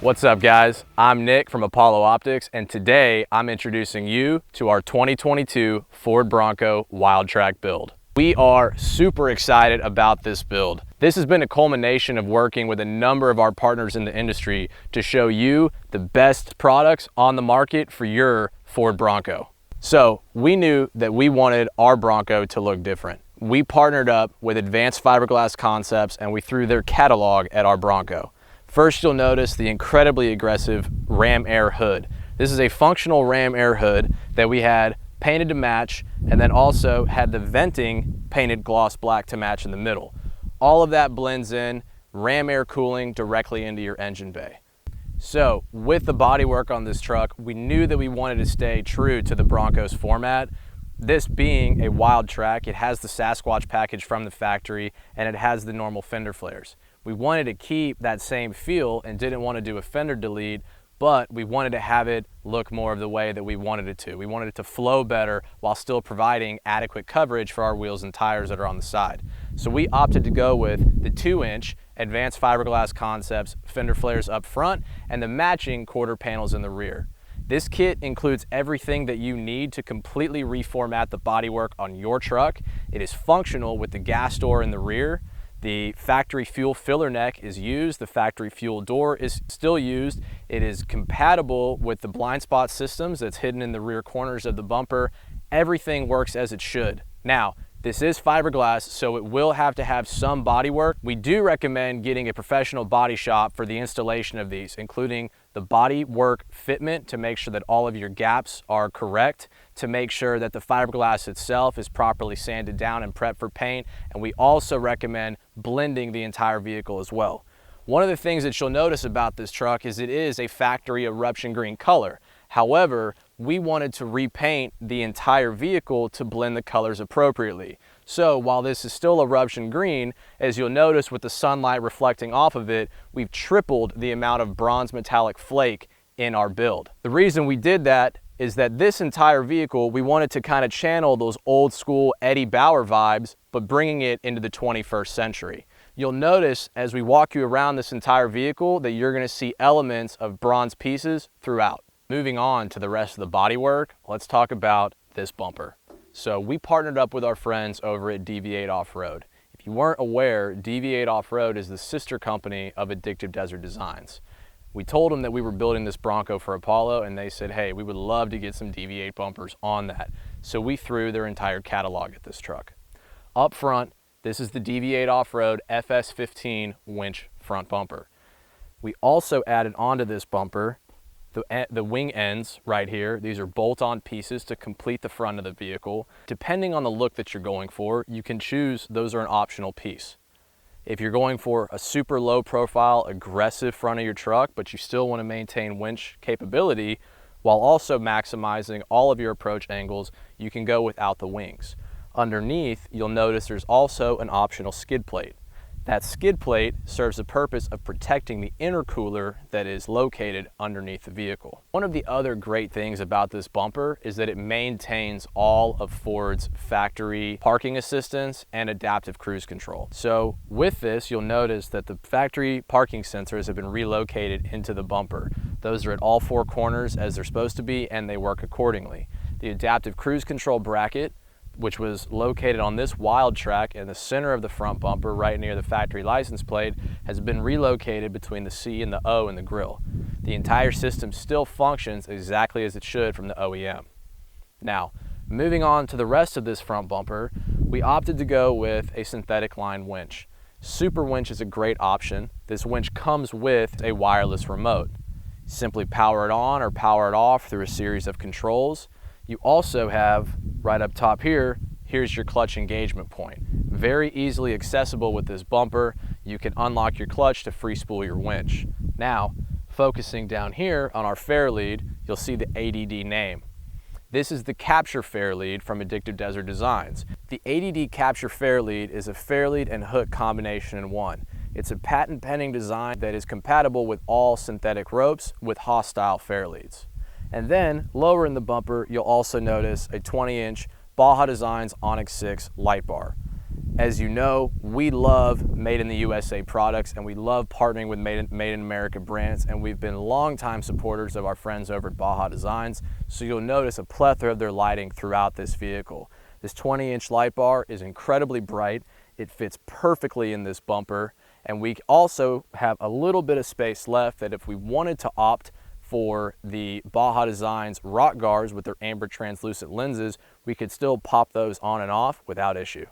What's up guys, I'm Nick from Apollo Optics, and today I'm introducing you to our 2022 Ford Bronco Wildtrak build. We are super excited about this build. This has been a culmination of working with a number of our partners in the industry to show you the best products on the market for your Ford Bronco. So we knew that we wanted our Bronco to look different. We partnered up with Advanced Fiberglass Concepts and we threw their catalog at our Bronco. First, you'll notice the incredibly aggressive ram air hood. This is a functional ram air hood that we had painted to match, and then also had the venting painted gloss black to match in the middle. All of that blends in, ram air cooling directly into your engine bay. So with the bodywork on this truck, we knew that we wanted to stay true to the Bronco's format. This being a Wildtrak, it has the Sasquatch package from the factory and it has the normal fender flares. We wanted to keep that same feel and didn't want to do a fender delete, but we wanted to have it look more of the way that we wanted it to. We wanted it to flow better while still providing adequate coverage for our wheels and tires that are on the side. So we opted to go with the 2-inch Advanced Fiberglass Concepts fender flares up front and the matching quarter panels in the rear. This kit includes everything that you need to completely reformat the bodywork on your truck. It is functional with the gas door in the rear. The factory fuel filler neck is used. The factory fuel door is still used. It is compatible with the blind spot systems that's hidden in the rear corners of the bumper. Everything works as it should. Now, this is fiberglass, so it will have to have some body work. We do recommend getting a professional body shop for the installation of these, including the body work fitment to make sure that all of your gaps are correct, to make sure that the fiberglass itself is properly sanded down and prepped for paint. And we also recommend blending the entire vehicle as well. One of the things that you'll notice about this truck is it is a factory eruption green color. However, we wanted to repaint the entire vehicle to blend the colors appropriately. So while this is still eruption green, as you'll notice with the sunlight reflecting off of it, we've tripled the amount of bronze metallic flake in our build. The reason we did that is that this entire vehicle, we wanted to kind of channel those old school Eddie Bauer vibes, but bringing it into the 21st century. You'll notice as we walk you around this entire vehicle that you're going to see elements of bronze pieces throughout. Moving on to the rest of the bodywork, let's talk about this bumper. So we partnered up with our friends over at DV8 Offroad. If you weren't aware, DV8 Offroad is the sister company of Addictive Desert Designs. We told them that we were building this Bronco for Apollo and they said, hey, we would love to get some DV8 bumpers on that. So we threw their entire catalog at this truck. Up front, this is the DV8 Offroad FS15 winch front bumper. We also added onto this bumper the wing ends right here. These are bolt-on pieces to complete the front of the vehicle. Depending on the look that you're going for, you can choose those are an optional piece. If you're going for a super low profile, aggressive front of your truck, but you still want to maintain winch capability while also maximizing all of your approach angles, you can go without the wings. Underneath, you'll notice there's also an optional skid plate. That skid plate serves the purpose of protecting the intercooler that is located underneath the vehicle. One of the other great things about this bumper is that it maintains all of Ford's factory parking assistance and adaptive cruise control. So with this, you'll notice that the factory parking sensors have been relocated into the bumper. Those are at all four corners as they're supposed to be, and they work accordingly. The adaptive cruise control bracket, which was located on this Wildtrak in the center of the front bumper right near the factory license plate, has been relocated between the C and the O in the grille. The entire system still functions exactly as it should from the OEM. Now, moving on to the rest of this front bumper, we opted to go with a synthetic line winch. Superwinch is a great option. This winch comes with a wireless remote. Simply power it on or power it off through a series of controls. You also have, right up top here, here's your clutch engagement point. Very easily accessible with this bumper. You can unlock your clutch to free spool your winch. Now, focusing down here on our Fairlead, you'll see the ADD name. This is the Capture Fairlead from Addictive Desert Designs. The ADD Capture Fairlead is a Fairlead and hook combination in one. It's a patent pending design that is compatible with all synthetic ropes with hostile Fairleads. And then lower in the bumper, you'll also notice a 20-inch Baja Designs Onyx 6 light bar. As you know, we love Made in the USA products, and we love partnering with Made in America brands, and we've been longtime supporters of our friends over at Baja Designs, so you'll notice a plethora of their lighting throughout this vehicle. This 20-inch light bar is incredibly bright. It fits perfectly in this bumper, and we also have a little bit of space left that if we wanted to opt for the Baja Designs rock guards with their amber translucent lenses, we could still pop those on and off without issue.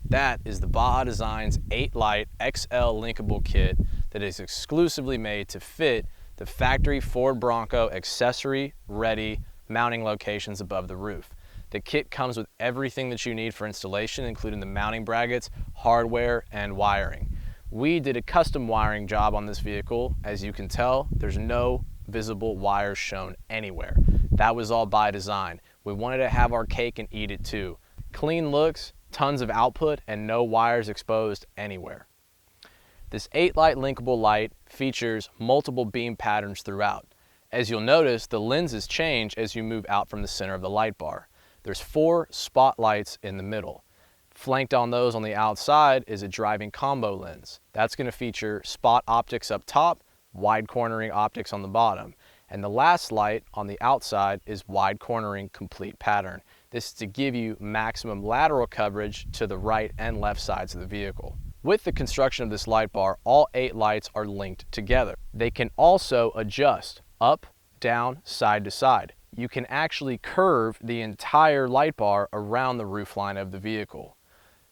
That is the Baja Designs 8-light XL linkable kit that is exclusively made to fit the factory Ford Bronco accessory ready mounting locations above the roof. The kit comes with everything that you need for installation, including the mounting brackets, hardware, and wiring. We did a custom wiring job on this vehicle. As you can tell, there's no visible wires shown anywhere. That was all by design. We wanted to have our cake and eat it too. Clean looks, tons of output, and no wires exposed anywhere. This 8-light linkable light features multiple beam patterns throughout. As you'll notice, the lenses change as you move out from the center of the light bar. There's 4 spotlights in the middle. Flanked on those on the outside is a driving combo lens. That's going to feature spot optics up top, wide cornering optics on the bottom. And the last light on the outside is wide cornering complete pattern. This is to give you maximum lateral coverage to the right and left sides of the vehicle. With the construction of this light bar, all 8 lights are linked together. They can also adjust up, down, side to side. You can actually curve the entire light bar around the roofline of the vehicle.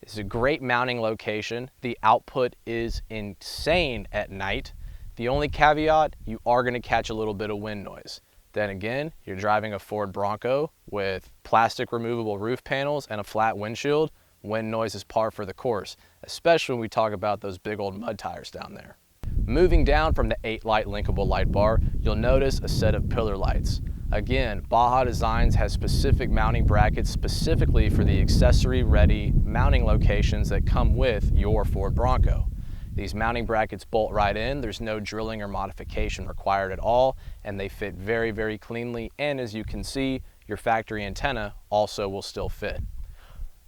This is a great mounting location. The output is insane at night. The only caveat, you are going to catch a little bit of wind noise. Then again, you're driving a Ford Bronco with plastic removable roof panels and a flat windshield. Wind noise is par for the course, especially when we talk about those big old mud tires down there. Moving down from the 8-light linkable light bar, you'll notice a set of pillar lights. Again, Baja Designs has specific mounting brackets specifically for the accessory-ready mounting locations that come with your Ford Bronco. These mounting brackets bolt right in. There's no drilling or modification required at all, and they fit very, very cleanly. And as you can see, your factory antenna also will still fit.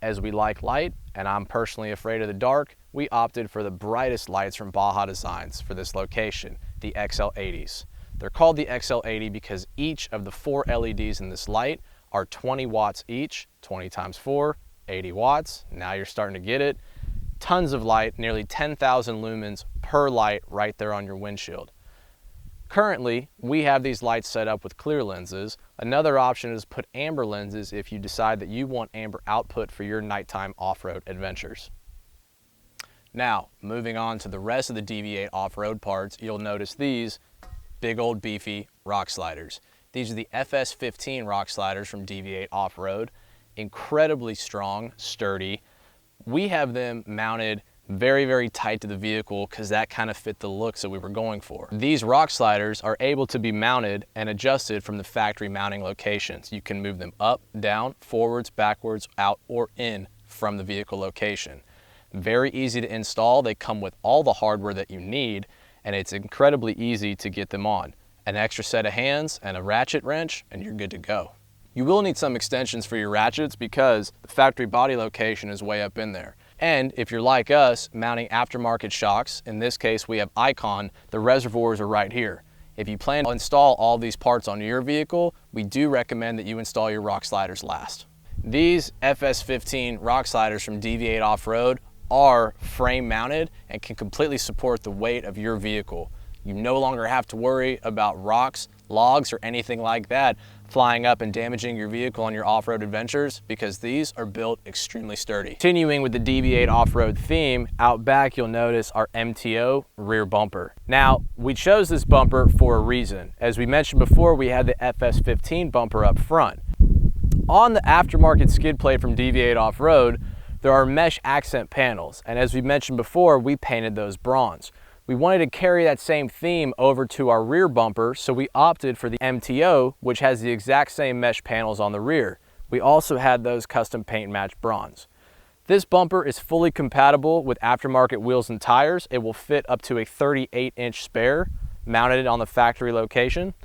As we like light, and I'm personally afraid of the dark, we opted for the brightest lights from Baja Designs for this location, the XL80s. They're called the XL80 because each of the 4 LEDs in this light are 20 watts each, 20 times 4, 80 watts. Now you're starting to get it. Tons of light, nearly 10,000 lumens per light right there on your windshield. Currently, we have these lights set up with clear lenses. Another option is put amber lenses if you decide that you want amber output for your nighttime off-road adventures. Now, moving on to the rest of the DV8 off-road parts, you'll notice these big old beefy rock sliders. These are the FS15 rock sliders from DV8 Off-Road. Incredibly strong, sturdy. We have them mounted very, very tight to the vehicle because that kind of fit the looks that we were going for. These rock sliders are able to be mounted and adjusted from the factory mounting locations. You can move them up, down, forwards, backwards, out, or in from the vehicle location. Very easy to install. They come with all the hardware that you need, and it's incredibly easy to get them on. An extra set of hands and a ratchet wrench, and you're good to go. You will need some extensions for your ratchets because the factory body location is way up in there. And if you're like us, mounting aftermarket shocks, in this case we have Icon, the reservoirs are right here. If you plan to install all these parts on your vehicle, we do recommend that you install your rock sliders last. These FS15 rock sliders from DV8 Off-Road are frame mounted and can completely support the weight of your vehicle. You no longer have to worry about rocks, logs, or anything like that flying up and damaging your vehicle on your off-road adventures because these are built extremely sturdy. Continuing with the DV8 off-road theme, out back you'll notice our MTO rear bumper. Now, we chose this bumper for a reason. As we mentioned before, we had the FS15 bumper up front. On the aftermarket skid plate from DV8 Off-Road, there are mesh accent panels, and as we mentioned before, we painted those bronze. We wanted to carry that same theme over to our rear bumper, so we opted for the MTO, which has the exact same mesh panels on the rear. We also had those custom paint match bronze. This bumper is fully compatible with aftermarket wheels and tires. It will fit up to a 38-inch spare mounted on the factory location.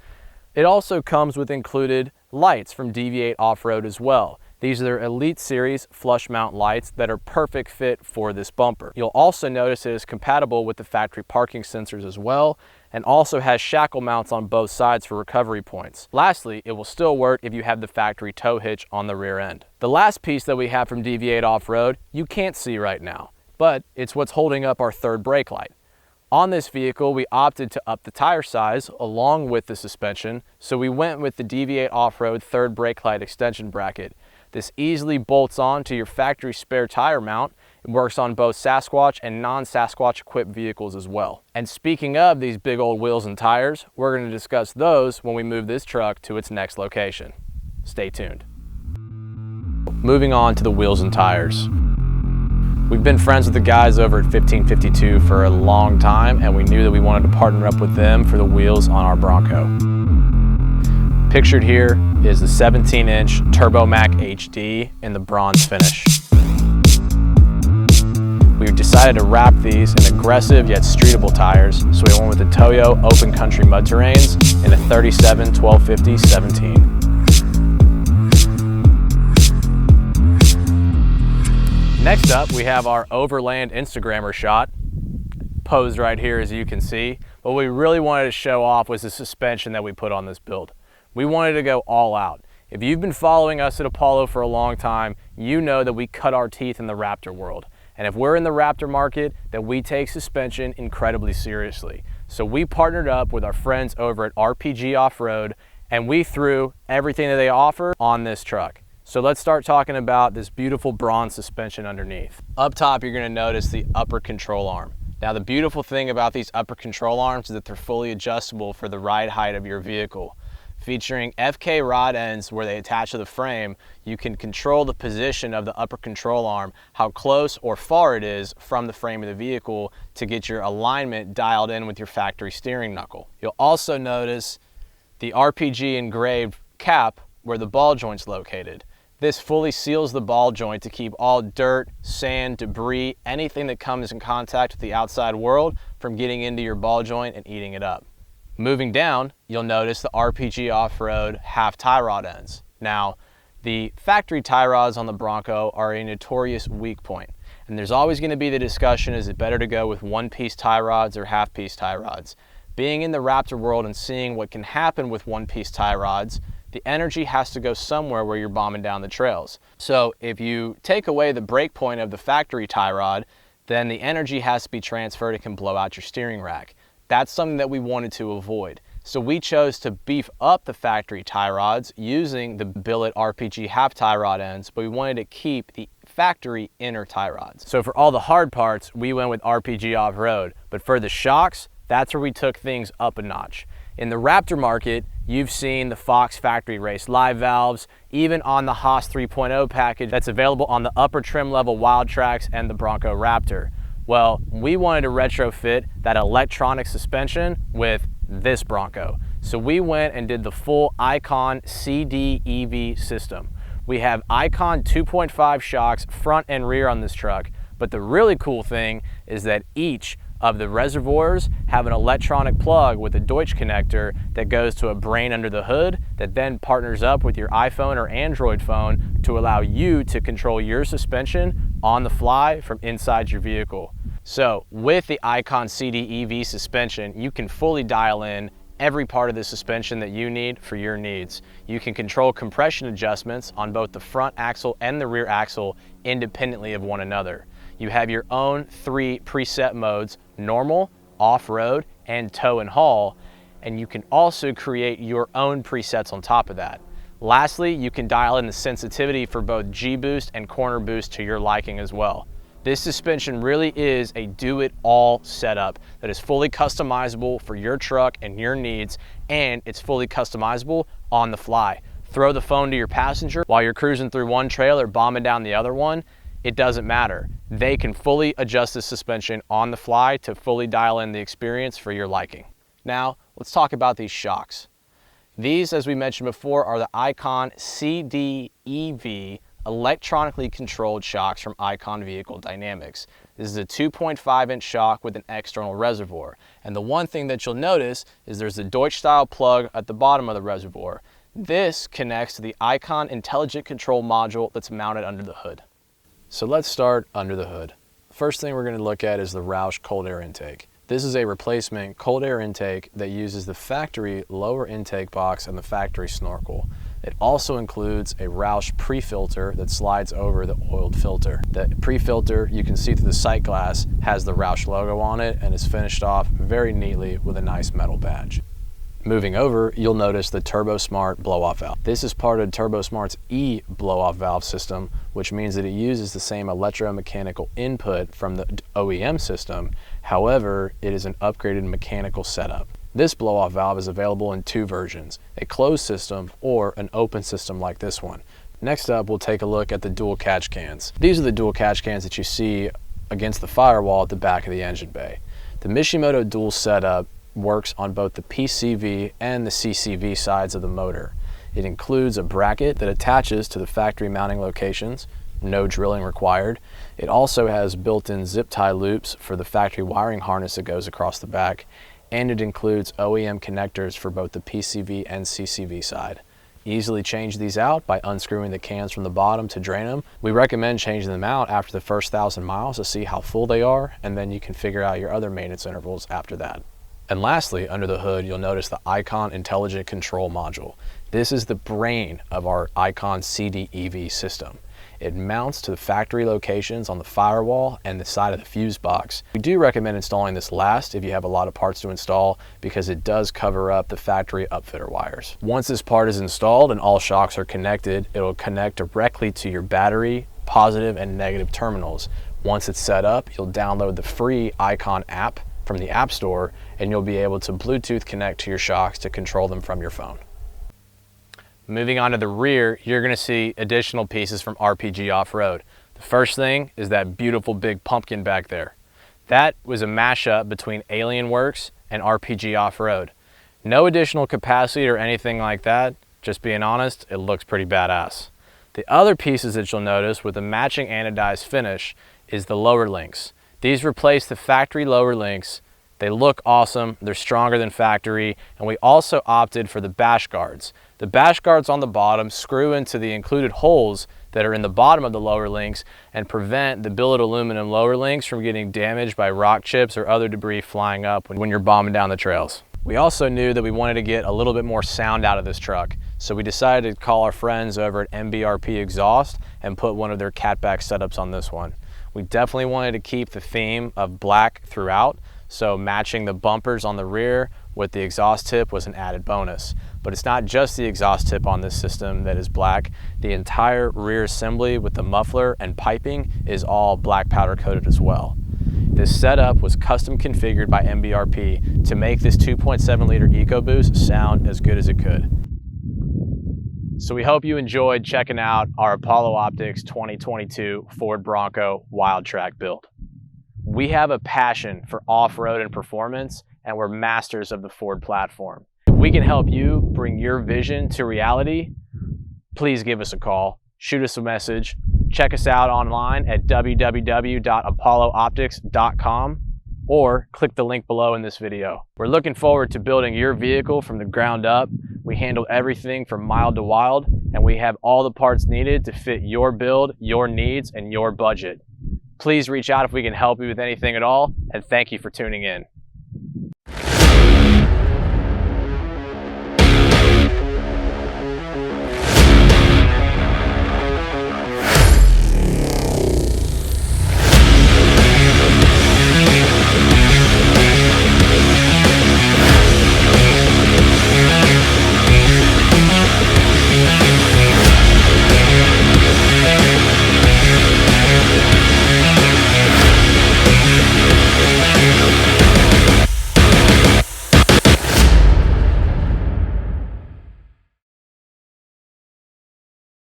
It also comes with included lights from DV8 Off-Road as well. These are their Elite Series flush mount lights that are perfect fit for this bumper. You'll also notice it is compatible with the factory parking sensors as well, and also has shackle mounts on both sides for recovery points. Lastly, it will still work if you have the factory tow hitch on the rear end. The last piece that we have from DV8 Offroad, you can't see right now, but it's what's holding up our third brake light. On this vehicle, we opted to up the tire size along with the suspension, so we went with the DV8 Offroad third brake light extension bracket. This easily bolts on to your factory spare tire mount. It works on both Sasquatch and non-Sasquatch equipped vehicles as well. And speaking of these big old wheels and tires, we're going to discuss those when we move this truck to its next location. Stay tuned. Moving on to the wheels and tires. We've been friends with the guys over at 1552 for a long time, and we knew that we wanted to partner up with them for the wheels on our Bronco. Pictured here is the 17-inch Turbomac HD in the bronze finish. We decided to wrap these in aggressive yet streetable tires, so we went with the Toyo Open Country Mud Terrains in a 37 1250 17. Next up, we have our Overland Instagrammer shot, posed right here as you can see. What we really wanted to show off was the suspension that we put on this build. We wanted to go all out. If you've been following us at Apollo for a long time, you know that we cut our teeth in the Raptor world. And if we're in the Raptor market, then we take suspension incredibly seriously. So we partnered up with our friends over at RPG Off-Road, and we threw everything that they offer on this truck. So let's start talking about this beautiful bronze suspension underneath. Up top, you're gonna notice the upper control arm. Now, the beautiful thing about these upper control arms is that they're fully adjustable for the ride height of your vehicle. Featuring FK rod ends where they attach to the frame, you can control the position of the upper control arm, how close or far it is from the frame of the vehicle to get your alignment dialed in with your factory steering knuckle. You'll also notice the RPG engraved cap where the ball joint's located. This fully seals the ball joint to keep all dirt, sand, debris, anything that comes in contact with the outside world from getting into your ball joint and eating it up. Moving down, you'll notice the RPG Off-Road half tie rod ends. Now, the factory tie rods on the Bronco are a notorious weak point, and there's always going to be the discussion, is it better to go with one-piece tie rods or half-piece tie rods? Being in the Raptor world and seeing what can happen with one-piece tie rods, the energy has to go somewhere where you're bombing down the trails. So if you take away the break point of the factory tie rod, then the energy has to be transferred and can blow out your steering rack. That's something that we wanted to avoid. So we chose to beef up the factory tie rods using the billet RPG half tie rod ends, but we wanted to keep the factory inner tie rods. So for all the hard parts, we went with RPG Off-Road, but for the shocks, that's where we took things up a notch. In the Raptor market, you've seen the Fox factory race live valves, even on the Haas 3.0 package that's available on the upper trim level Wildtraks and the Bronco Raptor. Well, we wanted to retrofit that electronic suspension with this Bronco. So we went and did the full Icon CDEV system. We have Icon 2.5 shocks front and rear on this truck, but the really cool thing is that each of the reservoirs have an electronic plug with a Deutsch connector that goes to a brain under the hood that then partners up with your iPhone or Android phone to allow you to control your suspension on the fly from inside your vehicle. So with the Icon CDEV suspension, you can fully dial in every part of the suspension that you need for your needs. You can control compression adjustments on both the front axle and the rear axle independently of one another. You have your own 3 preset modes: normal, off-road, and tow and haul, and you can also create your own presets on top of that. Lastly, you can dial in the sensitivity for both G-boost and corner boost to your liking as well. This suspension really is a do-it-all setup that is fully customizable for your truck and your needs, and it's fully customizable on the fly. Throw the phone to your passenger while you're cruising through one trail or bombing down the other one. It doesn't matter. They can fully adjust the suspension on the fly to fully dial in the experience for your liking. Now, let's talk about these shocks. These, as we mentioned before, are the Icon CDEV electronically controlled shocks from Icon Vehicle Dynamics. This is a 2.5-inch shock with an external reservoir. And the one thing that you'll notice is there's a Deutsch style plug at the bottom of the reservoir. This connects to the Icon Intelligent Control Module that's mounted under the hood. So let's start under the hood. First thing we're going to look at is the Roush cold air intake. This is a replacement cold air intake that uses the factory lower intake box and the factory snorkel. It also includes a Roush pre-filter that slides over the oiled filter. The pre-filter, you can see through the sight glass, has the Roush logo on it and is finished off very neatly with a nice metal badge. Moving over, you'll notice the Turbosmart blow-off valve. This is part of Turbosmart's E blow-off valve system, which means that it uses the same electromechanical input from the OEM system. However, it is an upgraded mechanical setup. This blow-off valve is available in two versions, a closed system or an open system like this one. Next up, we'll take a look at the dual catch cans. These are the dual catch cans that you see against the firewall at the back of the engine bay. The Mishimoto dual setup works on both the PCV and the CCV sides of the motor. It includes a bracket that attaches to the factory mounting locations, no drilling required. It also has built-in zip tie loops for the factory wiring harness that goes across the back, and it includes OEM connectors for both the PCV and CCV side. Easily change these out by unscrewing the cans from the bottom to drain them. We recommend changing them out after the first 1,000 miles to see how full they are, and then you can figure out your other maintenance intervals after that. And lastly, under the hood, you'll notice the Icon Intelligent Control Module. This is the brain of our Icon CDEV system. It mounts to the factory locations on the firewall and the side of the fuse box. We do recommend installing this last if you have a lot of parts to install because it does cover up the factory upfitter wires. Once this part is installed and all shocks are connected, it'll connect directly to your battery, positive and negative terminals. Once it's set up, you'll download the free Icon app from the App Store, and you'll be able to Bluetooth connect to your shocks to control them from your phone. Moving on to the rear, you're going to see additional pieces from RPG Offroad. The first thing is that beautiful big pumpkin back there. That was a mashup between Alienworks and RPG Offroad. No additional capacity or anything like that, just being honest, it looks pretty badass. The other pieces that you'll notice with a matching anodized finish is the lower links. These replace the factory lower links. They look awesome, they're stronger than factory, and we also opted for the bash guards. The bash guards on the bottom screw into the included holes that are in the bottom of the lower links and prevent the billet aluminum lower links from getting damaged by rock chips or other debris flying up when you're bombing down the trails. We also knew that we wanted to get a little bit more sound out of this truck, so we decided to call our friends over at MBRP Exhaust and put one of their catback setups on this one. We definitely wanted to keep the theme of black throughout, so matching the bumpers on the rear with the exhaust tip was an added bonus. But it's not just the exhaust tip on this system that is black. The entire rear assembly with the muffler and piping is all black powder coated as well. This setup was custom configured by MBRP to make this 2.7 liter EcoBoost sound as good as it could. So we hope you enjoyed checking out our Apollo Optics 2022 Ford Bronco Wildtrak build. We have a passion for off-road and performance, and we're masters of the Ford platform. If we can help you bring your vision to reality, please give us a call, shoot us a message, check us out online at www.apollooptics.com or click the link below in this video. We're looking forward to building your vehicle from the ground up. We handle everything from mild to wild, and we have all the parts needed to fit your build, your needs, and your budget. Please reach out if we can help you with anything at all, and thank you for tuning in.